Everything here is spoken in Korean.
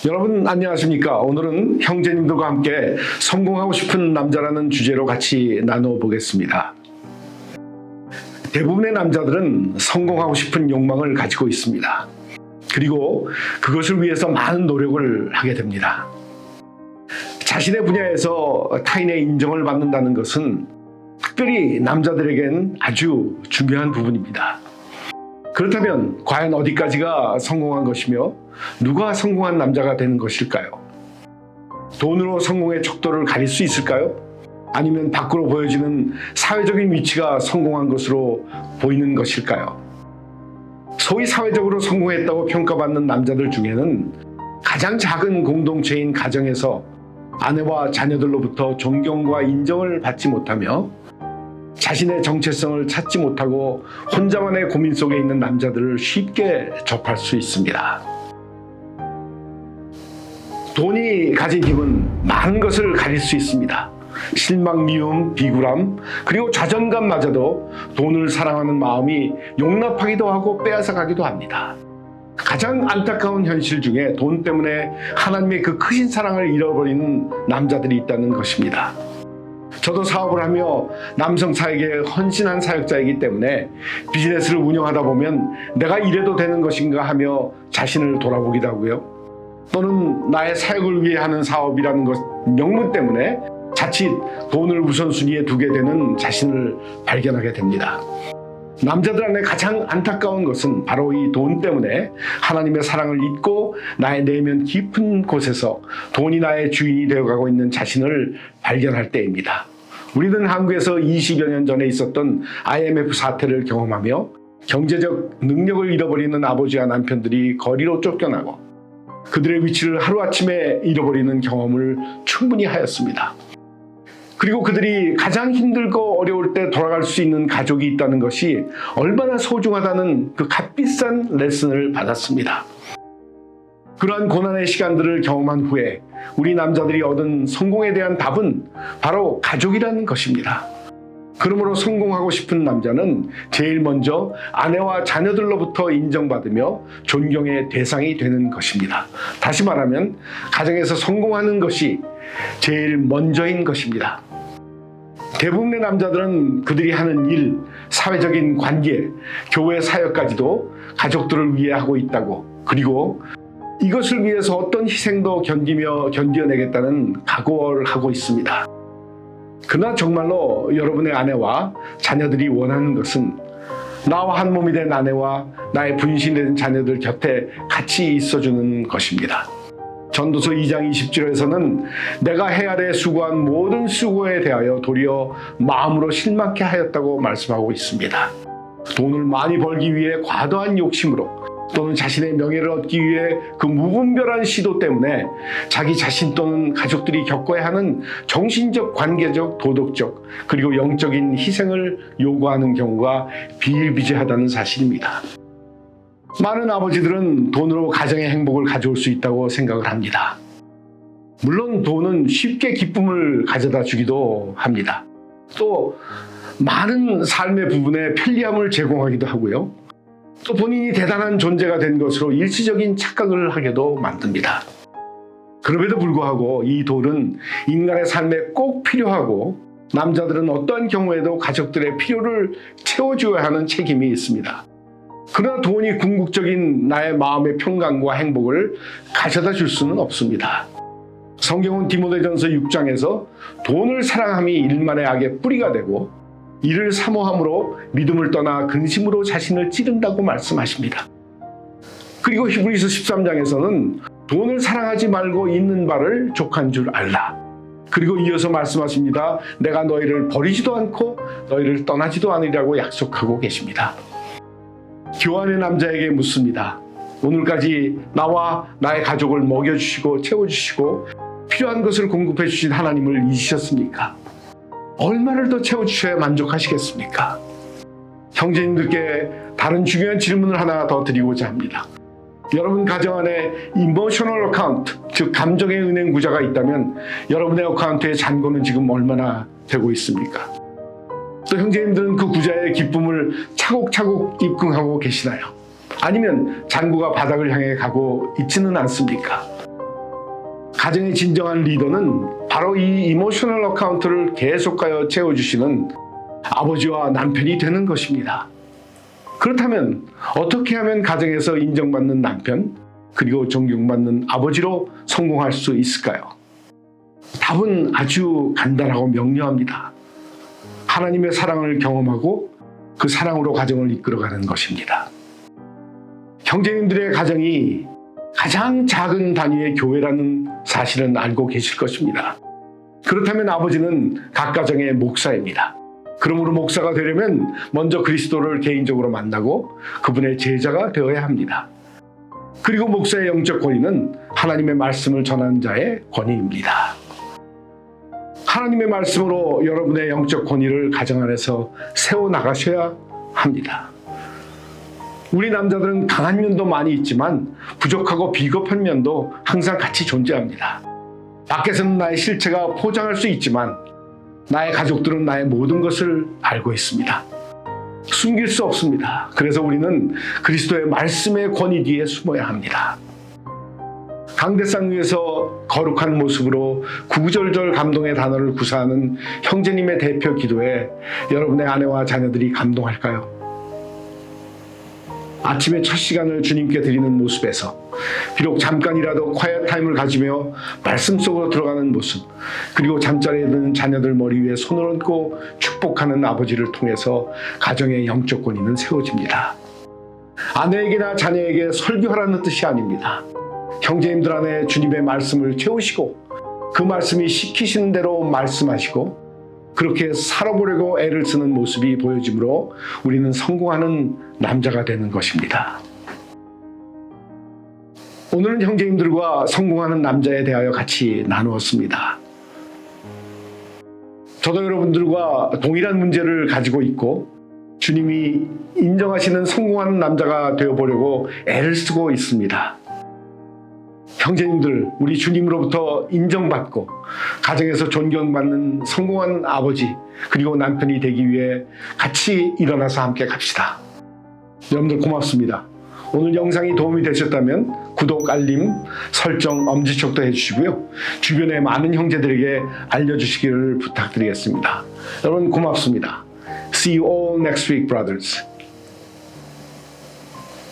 여러분 안녕하십니까? 오늘은 형제님들과 함께 성공하고 싶은 남자라는 주제로 같이 나누어 보겠습니다. 대부분의 남자들은 성공하고 싶은 욕망을 가지고 있습니다. 그리고 그것을 위해서 많은 노력을 하게 됩니다. 자신의 분야에서 타인의 인정을 받는다는 것은 특별히 남자들에겐 아주 중요한 부분입니다. 그렇다면 과연 어디까지가 성공한 것이며 누가 성공한 남자가 되는 것일까요? 돈으로 성공의 척도를 가릴 수 있을까요? 아니면 밖으로 보여지는 사회적인 위치가 성공한 것으로 보이는 것일까요? 소위 사회적으로 성공했다고 평가받는 남자들 중에는 가장 작은 공동체인 가정에서 아내와 자녀들로부터 존경과 인정을 받지 못하며 자신의 정체성을 찾지 못하고 혼자만의 고민 속에 있는 남자들을 쉽게 접할 수 있습니다. 돈이 가진 힘은 많은 것을 가릴 수 있습니다. 실망, 미움, 비굴함, 그리고 좌절감마저도 돈을 사랑하는 마음이 용납하기도 하고 빼앗아가기도 합니다. 가장 안타까운 현실 중에 돈 때문에 하나님의 그 크신 사랑을 잃어버리는 남자들이 있다는 것입니다. 저도 사업을 하며 남성 사역에 헌신한 사역자이기 때문에 비즈니스를 운영하다 보면 내가 이래도 되는 것인가 하며 자신을 돌아보기도 하고요. 또는 나의 사역을 위해 하는 사업이라는 것 명분 때문에 자칫 돈을 우선순위에 두게 되는 자신을 발견하게 됩니다. 남자들 안에 가장 안타까운 것은 바로 이 돈 때문에 하나님의 사랑을 잊고 나의 내면 깊은 곳에서 돈이 나의 주인이 되어가고 있는 자신을 발견할 때입니다. 우리는 한국에서 20여 년 전에 있었던 IMF 사태를 경험하며 경제적 능력을 잃어버리는 아버지와 남편들이 거리로 쫓겨나고 그들의 위치를 하루아침에 잃어버리는 경험을 충분히 하였습니다. 그리고 그들이 가장 힘들고 어려울 때 돌아갈 수 있는 가족이 있다는 것이 얼마나 소중하다는 그 값비싼 레슨을 받았습니다. 그러한 고난의 시간들을 경험한 후에 우리 남자들이 얻은 성공에 대한 답은 바로 가족이라는 것입니다. 그러므로 성공하고 싶은 남자는 제일 먼저 아내와 자녀들로부터 인정받으며 존경의 대상이 되는 것입니다. 다시 말하면 가정에서 성공하는 것이 제일 먼저인 것입니다. 대부분의 남자들은 그들이 하는 일, 사회적인 관계, 교회 사역까지도 가족들을 위해 하고 있다고, 그리고 이것을 위해서 어떤 희생도 견뎌내겠다는 각오를 하고 있습니다. 그러나 정말로 여러분의 아내와 자녀들이 원하는 것은 나와 한 몸이 된 아내와 나의 분신된 자녀들 곁에 같이 있어주는 것입니다. 전도서 2장 20절에서는 내가 해 아래 수고한 모든 수고에 대하여 도리어 마음으로 실망케 하였다고 말씀하고 있습니다. 돈을 많이 벌기 위해 과도한 욕심으로 또는 자신의 명예를 얻기 위해 그 무분별한 시도 때문에 자기 자신 또는 가족들이 겪어야 하는 정신적, 관계적, 도덕적 그리고 영적인 희생을 요구하는 경우가 비일비재하다는 사실입니다. 많은 아버지들은 돈으로 가정의 행복을 가져올 수 있다고 생각을 합니다. 물론 돈은 쉽게 기쁨을 가져다 주기도 합니다. 또 많은 삶의 부분에 편리함을 제공하기도 하고요. 또 본인이 대단한 존재가 된 것으로 일시적인 착각을 하게도 만듭니다. 그럼에도 불구하고 이 돈은 인간의 삶에 꼭 필요하고 남자들은 어떠한 경우에도 가족들의 필요를 채워줘야 하는 책임이 있습니다. 그러나 돈이 궁극적인 나의 마음의 평강과 행복을 가져다 줄 수는 없습니다. 성경은 디모데전서 6장에서 돈을 사랑함이 일만의 악의 뿌리가 되고 이를 사모함으로 믿음을 떠나 근심으로 자신을 찌른다고 말씀하십니다. 그리고 히브리서 13장에서는 돈을 사랑하지 말고 있는 바를 족한 줄 알라. 그리고 이어서 말씀하십니다. 내가 너희를 버리지도 않고 너희를 떠나지도 않으리라고 약속하고 계십니다. 교환의 남자에게 묻습니다. 오늘까지 나와 나의 가족을 먹여주시고 채워주시고 필요한 것을 공급해 주신 하나님을 잊으셨습니까? 얼마를 더 채워주셔야 만족하시겠습니까? 형제님들께 다른 중요한 질문을 하나 더 드리고자 합니다. 여러분 가정 안에 이모셔널 어카운트, 즉 감정의 은행 구자가 있다면 여러분의 어카운트의 잔고는 지금 얼마나 되고 있습니까? 또 형제님들은 그 구자의 기쁨을 차곡차곡 입금하고 계시나요? 아니면 잔고가 바닥을 향해 가고 있지는 않습니까? 가정의 진정한 리더는 바로 이 이모셔널 어카운트를 계속하여 채워주시는 아버지와 남편이 되는 것입니다. 그렇다면 어떻게 하면 가정에서 인정받는 남편 그리고 존경받는 아버지로 성공할 수 있을까요? 답은 아주 간단하고 명료합니다. 하나님의 사랑을 경험하고 그 사랑으로 가정을 이끌어가는 것입니다. 형제님들의 가정이 가장 작은 단위의 교회라는 사실은 알고 계실 것입니다. 그렇다면 아버지는 각 가정의 목사입니다. 그러므로 목사가 되려면 먼저 그리스도를 개인적으로 만나고 그분의 제자가 되어야 합니다. 그리고 목사의 영적 권위는 하나님의 말씀을 전하는 자의 권위입니다. 하나님의 말씀으로 여러분의 영적 권위를 가정 안에서 세워나가셔야 합니다. 우리 남자들은 강한 면도 많이 있지만 부족하고 비겁한 면도 항상 같이 존재합니다. 밖에서는 나의 실체가 포장할 수 있지만 나의 가족들은 나의 모든 것을 알고 있습니다. 숨길 수 없습니다. 그래서 우리는 그리스도의 말씀의 권위 뒤에 숨어야 합니다. 강대상 위에서 거룩한 모습으로 구구절절 감동의 단어를 구사하는 형제님의 대표 기도에 여러분의 아내와 자녀들이 감동할까요? 아침의 첫 시간을 주님께 드리는 모습에서 비록 잠깐이라도 콰이어 타임을 가지며 말씀 속으로 들어가는 모습, 그리고 잠자리에 드는 자녀들 머리 위에 손을 얹고 축복하는 아버지를 통해서 가정의 영적 권위는 세워집니다. 아내에게나 자녀에게 설교하라는 뜻이 아닙니다. 형제님들 안에 주님의 말씀을 채우시고 그 말씀이 시키시는 대로 말씀하시고 그렇게 살아보려고 애를 쓰는 모습이 보여지므로 우리는 성공하는 남자가 되는 것입니다. 오늘은 형제님들과 성공하는 남자에 대하여 같이 나누었습니다. 저도 여러분들과 동일한 문제를 가지고 있고 주님이 인정하시는 성공하는 남자가 되어보려고 애를 쓰고 있습니다. 형제님들, 우리 주님으로부터 인정받고 가정에서 존경받는 성공한 아버지 그리고 남편이 되기 위해 같이 일어나서 함께 갑시다. 여러분들 고맙습니다. 오늘 영상이 도움이 되셨다면 구독, 알림, 설정, 엄지척도 해주시고요. 주변의 많은 형제들에게 알려주시기를 부탁드리겠습니다. 여러분 고맙습니다. See you all next week, brothers.